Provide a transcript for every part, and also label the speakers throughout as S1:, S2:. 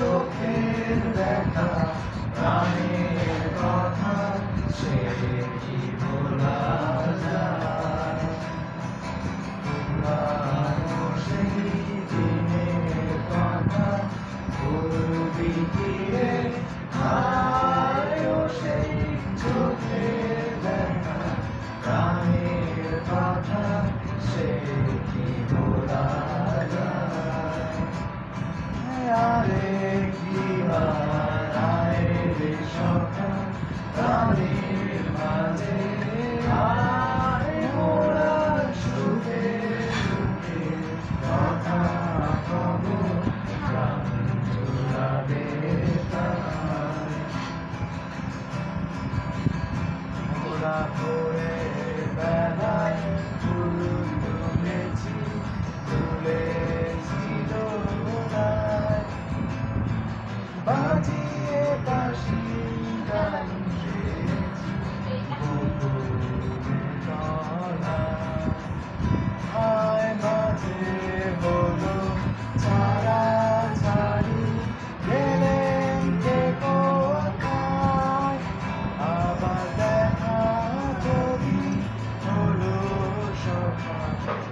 S1: চোখের দেখা প্রাণের কথা সে কি ভোলা যায়? পুরানো সেই দিনের কথা ভুলবি কি রে? হায় ও সেই চোখের দেখা প্রাণের কথা সে কি ভোলা যায়? আরে কি হারায় রে সখা প্রাণের মাঝে, আয় মোরা সুখে সুখে কথা কব প্রাণ জুড়াবে তাই। মোরা ভোরের বেলায় ফুল তুলেছি, তুলেছি দোলায়, বাজিয়ে বাঁশি গান গেয়েছি বকুলের তলায়। হায় মাঝে হলো ছাড়াছাড়ি, গেলেন কে কোথায়? আবার দেখা যদি হলো সখা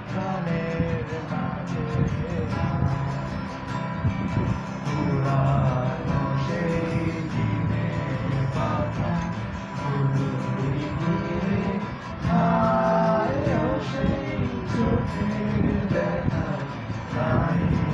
S1: প্রাণের মাঝে। পুরানো সেই দিনের কথা ভুলবি কি রে? হায় ও সেই চোখের দেখা প্রাণের